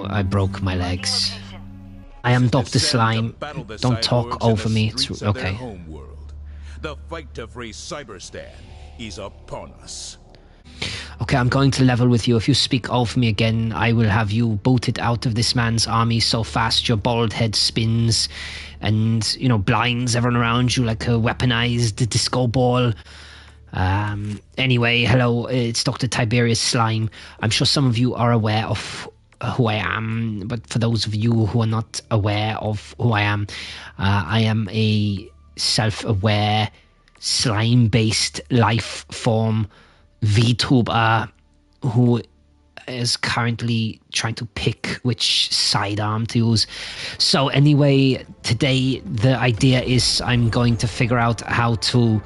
I broke my legs. I am Dr. Slime. Don't talk over me. It's okay. The fight to free Cyberstan is upon us. Okay, I'm going to level with you. If you speak over me again, I will have you booted out of this man's army so fast your bald head spins and, you know, blinds everyone around you like a weaponized disco ball. Anyway, hello, it's Dr. Tiberius Slime. I'm sure some of you are aware of who I am, but for those of you who are not aware of who I am a self-aware, slime-based life form VTuber who is currently trying to pick which sidearm to use. So anyway, today the idea is I'm going to figure out how to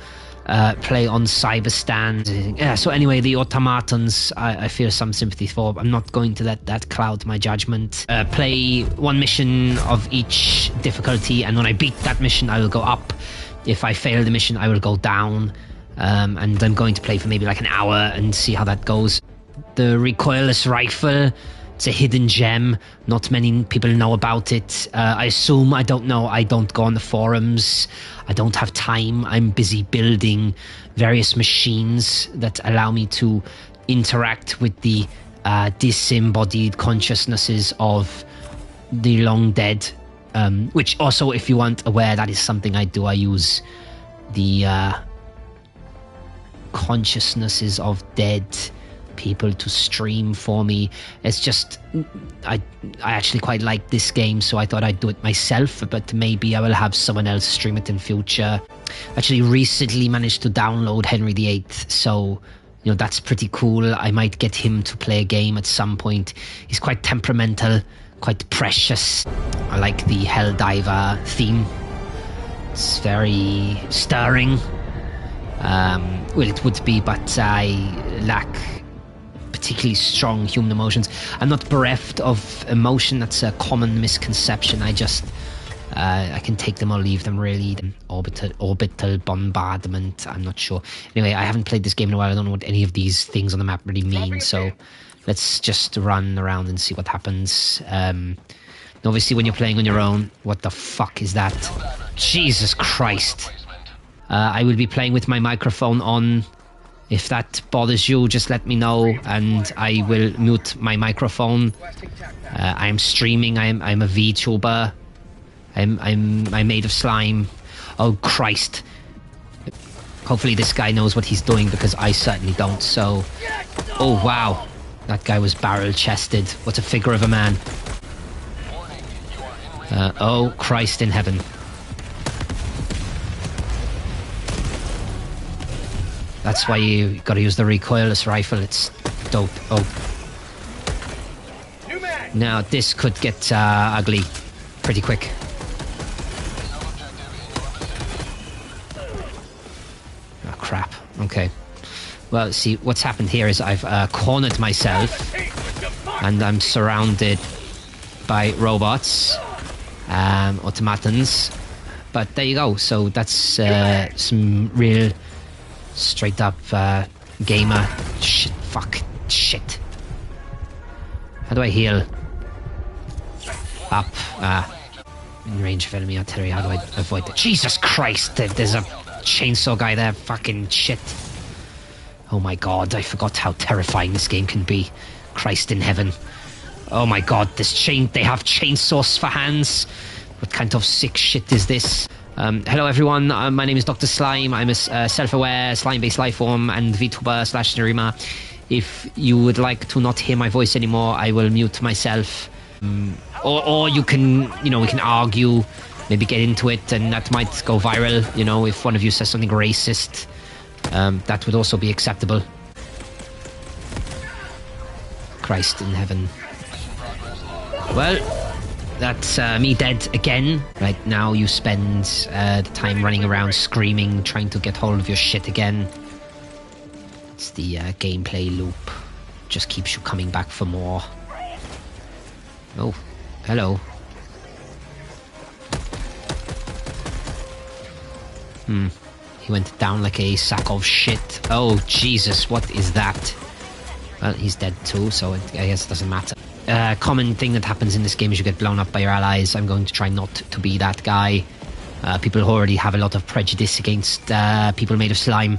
play on Cyberstand. Yeah, so anyway, the automatons I feel some sympathy for. I'm not going to let that cloud my judgment. Play one mission of each difficulty, and when I beat that mission I will go up. If I fail the mission I will go down. And I'm going to play for maybe like an hour and see how that goes. The recoilless rifle, it's a hidden gem. Not many people know about it. I assume, I don't know. I don't go on the forums. I don't have time. I'm busy building various machines that allow me to interact with the disembodied consciousnesses of the long dead. Which also, if you aren't aware, that is something I do. I use the consciousnesses of dead people to stream for me. It's just I actually quite like this game, so I thought I'd do it myself, but maybe I will have someone else stream it in future. Actually recently managed to download Henry VIII, so you know that's pretty cool. I might get him to play a game at some point. He's quite temperamental, quite precious. I like the Helldiver theme. It's very stirring. Well, it would be, but I lack particularly strong human emotions. I'm not bereft of emotion. That's a common misconception. I just I can take them or leave them, really. Orbital bombardment, I'm not sure. Anyway, I haven't played this game in a while. I don't know what any of these things on the map really mean, so let's just run around and see what happens. Obviously when you're playing on your own, what the fuck is that? Jesus Christ. I will be playing with my microphone on. If that bothers you, just let me know and I will mute my microphone. I'm streaming. I'm a VTuber. I'm made of slime. Oh Christ. Hopefully this guy knows what he's doing, because I certainly don't. So, oh wow, that guy was barrel-chested. What a figure of a man. Oh Christ in heaven. That's why you gotta use the recoilless rifle. It's dope. Oh. Now this could get ugly pretty quick. Oh crap. Okay. Well, see, what's happened here is I've cornered myself and I'm surrounded by robots, automatons. But there you go. So that's some real straight up gamer shit. Fuck shit. How do I heal? Up. In range of enemy artillery. How do I avoid that? Jesus Christ, there's a chainsaw guy there. Fucking shit. Oh my god, I forgot how terrifying this game can be. Christ in heaven. Oh my god, they have chainsaws for hands. What kind of sick shit is this? Hello everyone, my name is Dr. Slime. I'm a self-aware, slime-based lifeform and VTuber / streamer. If you would like to not hear my voice anymore, I will mute myself. Or you can, we can argue, maybe get into it, and that might go viral. If one of you says something racist, that would also be acceptable. Christ in heaven. Well, that's me dead again. Right now you spend the time running around screaming, trying to get hold of your shit again. It's the gameplay loop. Just keeps you coming back for more. Oh, hello. He went down like a sack of shit. Oh, Jesus, what is that? Well, he's dead too, so I guess it doesn't matter. common thing that happens in this game is you get blown up by your allies. I'm going to try not to be that guy. People who already have a lot of prejudice against people made of slime,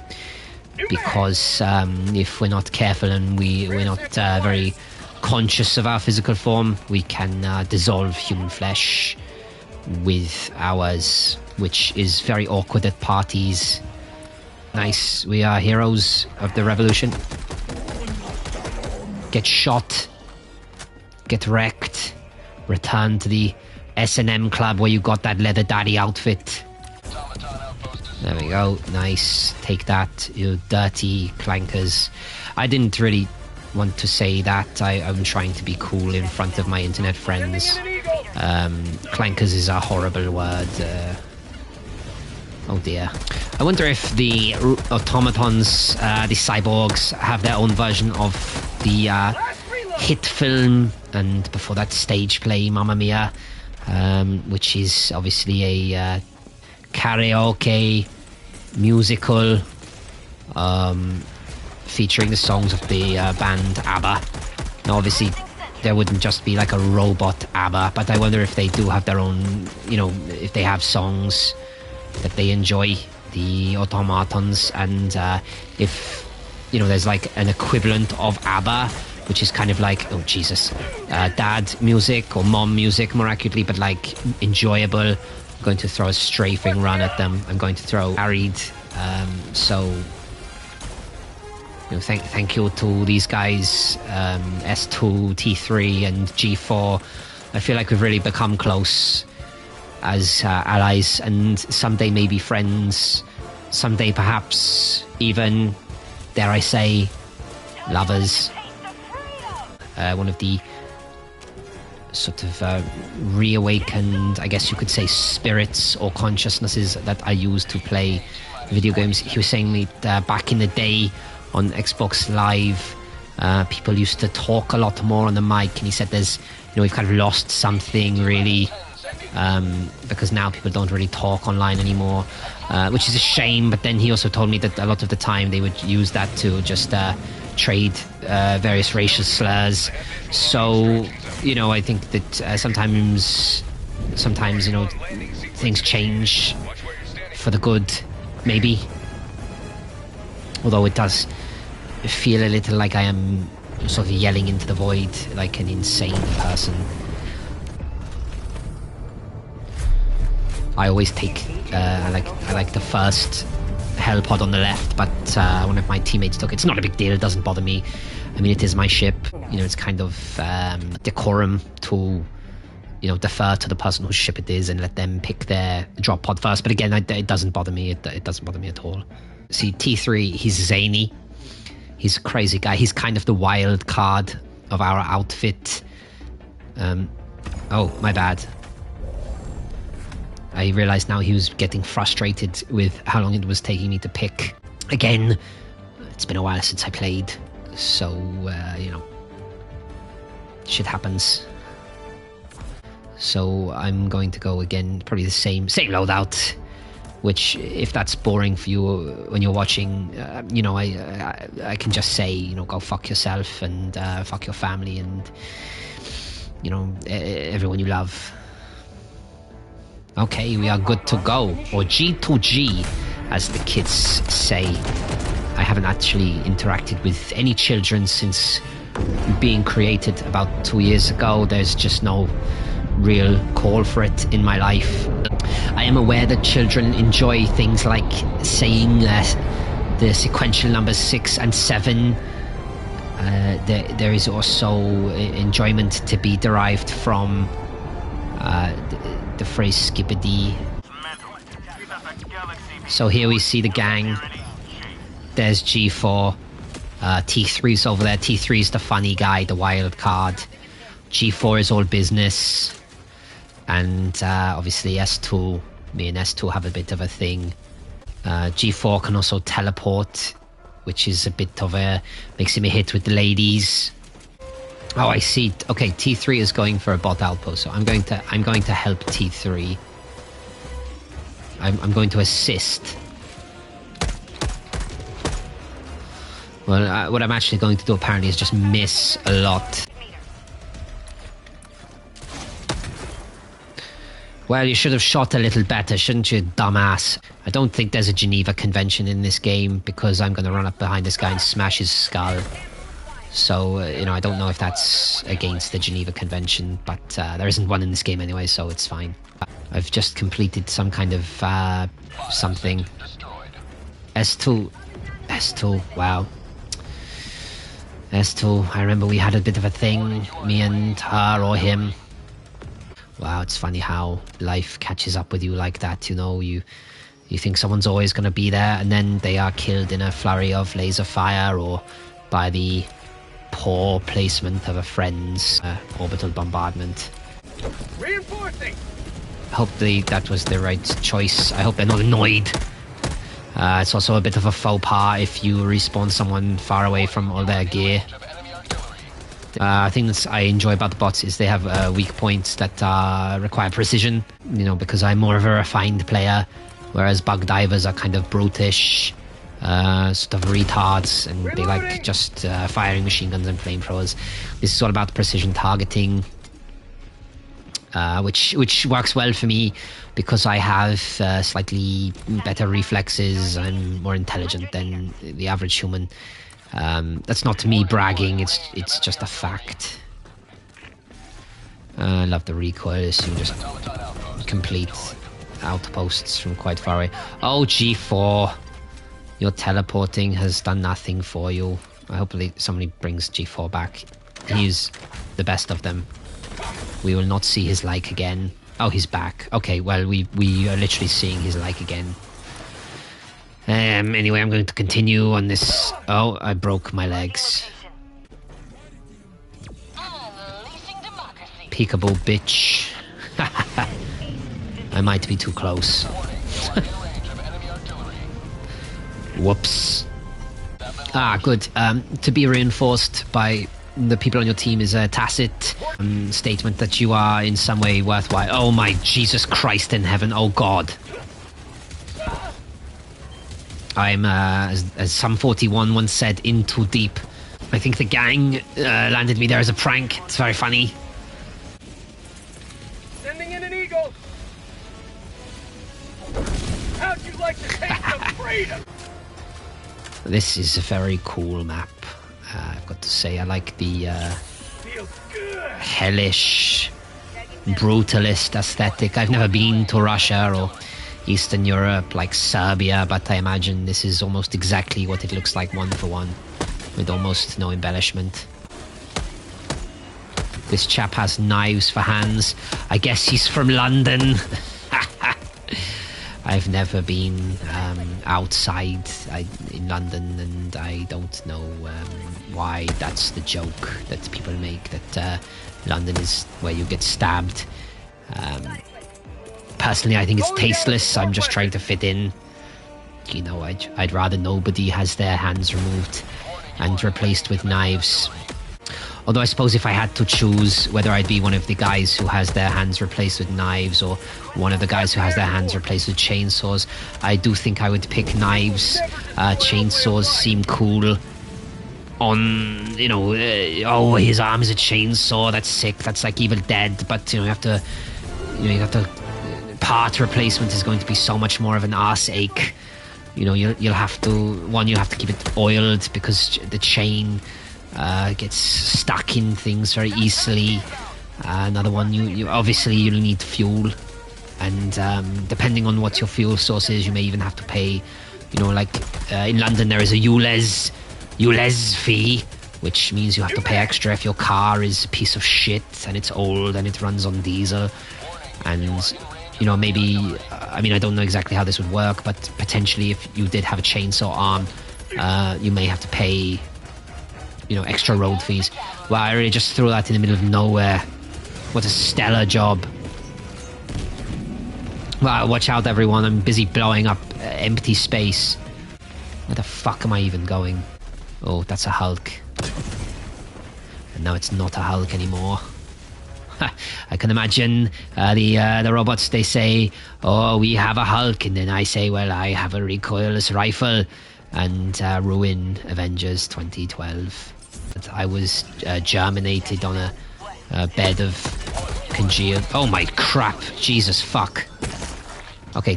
because if we're not careful and we're not very conscious of our physical form, we can dissolve human flesh with ours, which is very awkward at parties. Nice, we are heroes of the revolution. Get shot, get wrecked, return to the S&M club where you got that leather daddy outfit. There we go, nice, take that, you dirty clankers. I didn't really want to say that. I'm trying to be cool in front of my internet friends. Clankers is a horrible word. Oh dear. I wonder if the automatons, the cyborgs, have their own version of the hit film, and before that stage play Mamma Mia, which is obviously a karaoke musical featuring the songs of the band ABBA. Now obviously there wouldn't just be like a robot ABBA, but I wonder if they do have their own, you know, if they have songs that they enjoy, the automatons, and if, you know, there's like an equivalent of ABBA, which is kind of like, oh Jesus, dad music or mom music more accurately, but like enjoyable. I'm going to throw a strafing run at them. I'm going to throw Arid. So, you know, thank you to these guys, S2, T3 and G4. I feel like we've really become close as allies, and someday maybe friends, someday perhaps even, dare I say, lovers. One of the sort of reawakened, I guess you could say, spirits or consciousnesses that I use to play video games. He was saying that back in the day on Xbox Live, people used to talk a lot more on the mic, and he said there's, you know, we've kind of lost something really, because now people don't really talk online anymore, which is a shame. But then he also told me that a lot of the time they would use that to just trade various racial slurs. So, you know, I think that sometimes, you know, things change for the good, maybe. Although it does feel a little like I am sort of yelling into the void like an insane person. I always take I like the first hell pod on the left, but one of my teammates took it. It's not a big deal, it doesn't bother me. I mean, it is my ship, you know, it's kind of decorum to, you know, defer to the person whose ship it is and let them pick their drop pod first. But again, it doesn't bother me. It doesn't bother me at all. See, T3, he's zany. He's a crazy guy. He's kind of the wild card of our outfit. Oh, my bad. I realized now he was getting frustrated with how long it was taking me to pick. Again, it's been a while since I played, so, you know, shit happens. So I'm going to go again, probably the same loadout, which, if that's boring for you when you're watching, you know, I can just say, you know, go fuck yourself and fuck your family and, you know, everyone you love. Okay, we are good to go, or G2G, as the kids say. I haven't actually interacted with any children since being created about 2 years ago. There's just no real call for it in my life. I am aware that children enjoy things like saying the sequential numbers 6 and 7. There is also enjoyment to be derived from the phrase skippity. So here we see the gang. There's G4. T3's over there. T3's the funny guy, the wild card. G4 is all business. And obviously S2, me and S2 have a bit of a thing. G4 can also teleport, which is a bit of makes him a hit with the ladies. Oh, I see. Okay, T3 is going for a bot outpost, so I'm going to help T3. I'm going to assist. Well, what I'm actually going to do apparently is just miss a lot. Well, you should have shot a little better, shouldn't you, dumbass? I don't think there's a Geneva Convention in this game because I'm going to run up behind this guy and smash his skull. So, I don't know if that's against the Geneva Convention, but there isn't one in this game anyway, so it's fine. I've just completed some kind of something. S2, wow. S2, I remember we had a bit of a thing, me and her or him. Wow, it's funny how life catches up with you like that, you think someone's always going to be there, and then they are killed in a flurry of laser fire or by the poor placement of a friend's orbital bombardment. Reinforcing! I hope that was the right choice. I hope they're not annoyed. It's also a bit of a faux pas if you respawn someone far away from all their gear. I think that I enjoy about the bots is they have weak points that require precision, because I'm more of a refined player, whereas bug divers are kind of brutish, sort of retards, and they like just firing machine guns and flamethrowers. This is all about precision targeting, which works well for me because I have slightly better reflexes. I'm more intelligent than the average human. That's not me bragging, it's just a fact. I love the recoil, so you just complete outposts from quite far away. Oh, G4, your teleporting has done nothing for you. I hope somebody brings G4 back. He's the best of them. We will not see his like again. Oh, he's back. Okay, well, we are literally seeing his like again. Anyway, I'm going to continue on this. Oh, I broke my legs. Peekaboo, bitch. I might be too close. Whoops. Ah, good. To be reinforced by the people on your team is a tacit statement that you are in some way worthwhile. Oh my Jesus Christ in heaven. Oh God. I'm, as some 41 once said, in too deep. I think the gang landed me there as a prank. It's very funny. Sending in an eagle! How'd you like to taste some freedom? This is a very cool map. I've got to say, I like the hellish, brutalist aesthetic. I've never been to Russia or Eastern Europe like Serbia, but I imagine this is almost exactly what it looks like, one for one, with almost no embellishment. This chap has knives for hands. I guess he's from London. I've never been outside in London, and I don't know why that's the joke that people make, that London is where you get stabbed. Personally, I think it's tasteless. I'm just trying to fit in. I'd rather nobody has their hands removed and replaced with knives. Although I suppose if I had to choose whether I'd be one of the guys who has their hands replaced with knives or one of the guys who has their hands replaced with chainsaws, I do think I would pick knives. Chainsaws seem cool on, oh, his arm is a chainsaw, that's sick, that's like Evil Dead, but you have to part replacement is going to be so much more of an arse ache. You'll have to keep it oiled because the chain gets stuck in things very easily. Another one, you obviously you'll need fuel, and depending on what your fuel source is, you may even have to pay. In London there is a ULEZ fee, which means you have to pay extra if your car is a piece of shit and it's old and it runs on diesel. And maybe, I don't know exactly how this would work, but potentially if you did have a chainsaw arm, you may have to pay, extra road fees. Wow, I really just threw that in the middle of nowhere. What a stellar job. Wow, watch out everyone, I'm busy blowing up empty space. Where the fuck am I even going? Oh, that's a Hulk. And now it's not a Hulk anymore. I can imagine the robots, they say, oh, we have a Hulk, and then I say, well, I have a recoilless rifle, and ruin Avengers 2012. I was germinated on a bed of congealed. Oh my crap! Jesus fuck. Okay,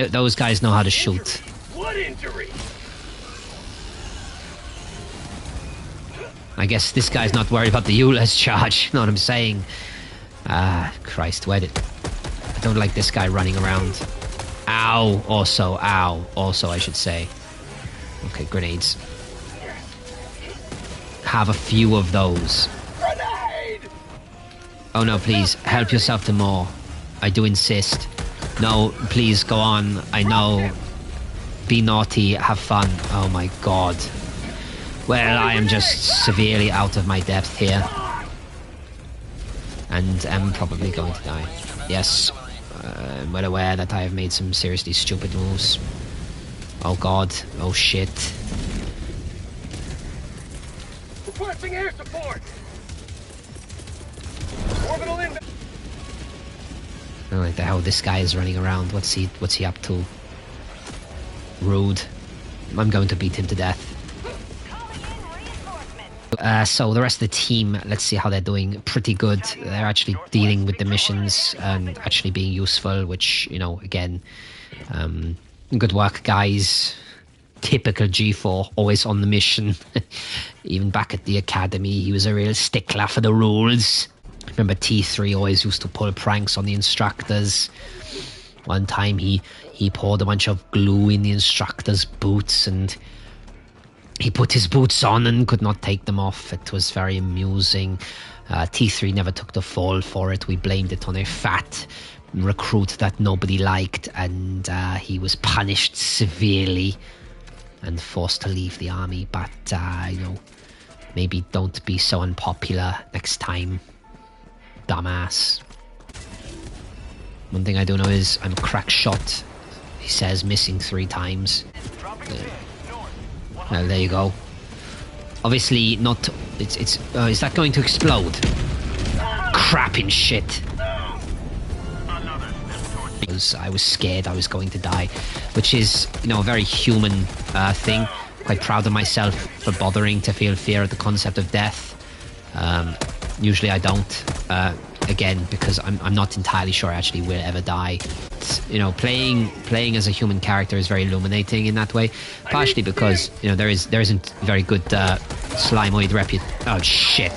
those guys know how to shoot. What injury? I guess this guy's not worried about the Euler's charge. You know what I'm saying? Ah, Christ, I don't like this guy running around. Ow, also, I should say. Okay, grenades. Have a few of those. Grenade! Oh no, please, help yourself to more. I do insist. No, please, go on. I know. Be naughty, have fun. Oh my god. Well, I am just severely out of my depth here. And am probably going to die. Yes, I'm well aware that I have made some seriously stupid moves. Oh god, oh shit. Requesting air support! Orbital inbound! I don't like the hell this guy is running around. What's he up to? Rude. I'm going to beat him to death. So the rest of the team, let's see how they're doing. Pretty good. They're actually dealing with the missions and actually being useful, which, you know, again, good work, guys. Typical G4, always on the mission. Even back at the academy, he was a real stickler for the rules. Remember T3 always used to pull pranks on the instructors. One time he poured a bunch of glue in the instructor's boots and he put his boots on and could not take them off. It was very amusing. T3 never took the fall for it. We blamed it on a fat recruit that nobody liked, and he was punished severely and forced to leave the army. But, you know, maybe don't be so unpopular next time, dumbass. One thing I do know is I'm a crack shot. He says missing 3 times. Well, there you go. Obviously not... It's is that going to explode? Crapping shit. I was scared I was going to die, which is, you know, a very human thing. Quite proud of myself for bothering to feel fear at the concept of death. Usually I don't. Again, because I'm not entirely sure I actually will ever die. You know, playing as a human character is very illuminating in that way. Partially because, you know, there isn't very good Slimoid reputation. Oh shit!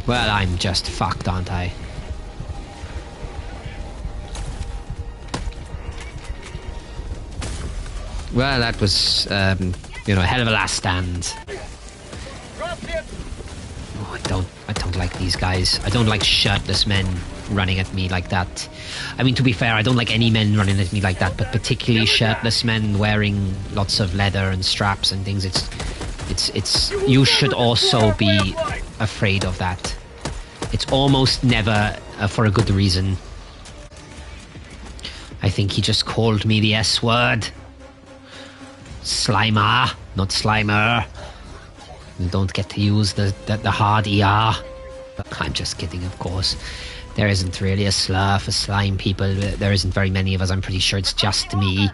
Well, I'm just fucked, aren't I? Well, that was, you know, a hell of a last stand. Oh, I don't like these guys. I don't like shirtless men running at me like that. I mean, to be fair, I don't like any men running at me like that, but particularly shirtless men wearing lots of leather and straps and things. It's. You should also be afraid of that. It's almost never for a good reason. I think he just called me the S word. Slimer, not Slimer. You don't get to use the hard ER. I'm just kidding, of course. There isn't really a slur for slime people. There isn't very many of us. I'm pretty sure it's just me.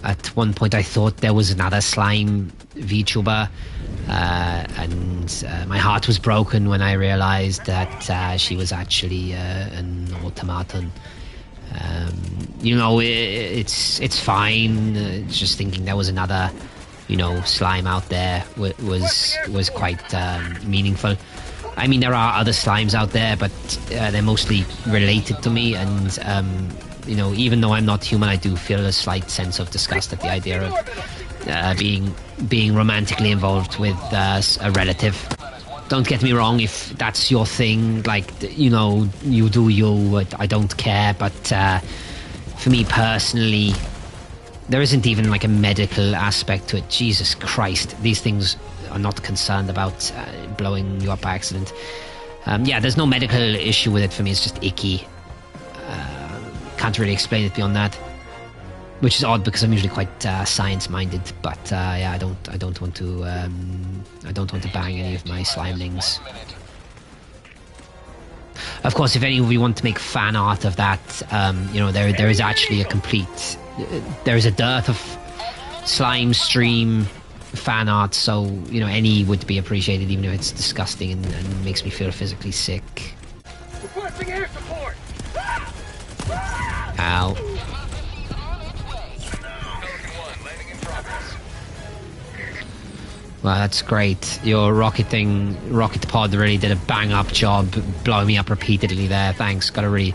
At one point I thought there was another slime VTuber, and my heart was broken when I realized that she was actually an automaton. You know, it's fine. Just thinking there was another, you know, slime out there was quite meaningful. I mean, there are other slimes out there, but they're mostly related to me, and you know, even though I'm not human, I do feel a slight sense of disgust at the idea of being romantically involved with a relative. Don't get me wrong, if that's your thing, like, you know, you do you, I don't care, but for me personally, there isn't even like a medical aspect to it. Jesus Christ, these things are not concerned about blowing you up by accident. Yeah, there's no medical issue with it for me, it's just icky. Can't really explain it beyond that, which is odd because I'm usually quite science-minded. But yeah, I don't want to bang any of my slimelings. Of course, if any of you want to make fan art of that, you know, there is actually a complete, there is a dearth of slime stream fan art, so you know any would be appreciated, even if it's disgusting and makes me feel physically sick. Requesting air support! Ow. Well, that's great. Your rocket pod really did a bang-up job blowing me up repeatedly there. Thanks. Gotta really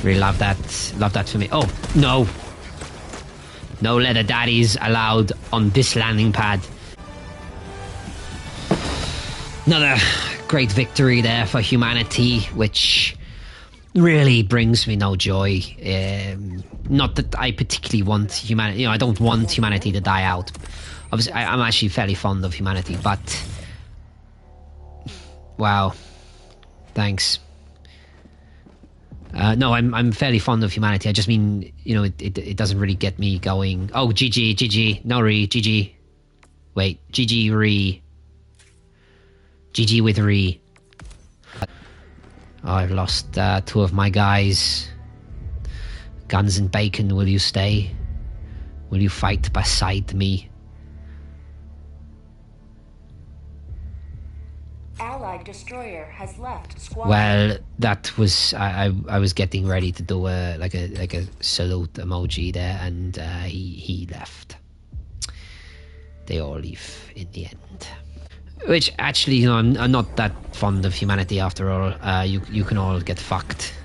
love that. Love that for me. Oh, no. No leather daddies allowed on this landing pad. Another great victory there for humanity, which really brings me no joy. Not that I particularly want humanity. You know, I don't want humanity to die out. Obviously, I'm actually fairly fond of humanity, but wow, thanks. No, I'm fairly fond of humanity. I just mean, you know, it doesn't really get me going. Oh, GG, no re, GG. Wait, GG re. GG with re. Oh, I've lost 2 of my guys. Guns and bacon, will you stay? Will you fight beside me? Allied destroyer has left squad. Well, that was I was getting ready to do a like a salute emoji there, and he left. They all leave in the end. Which actually, you know, I'm not that fond of humanity after all. You can all get fucked.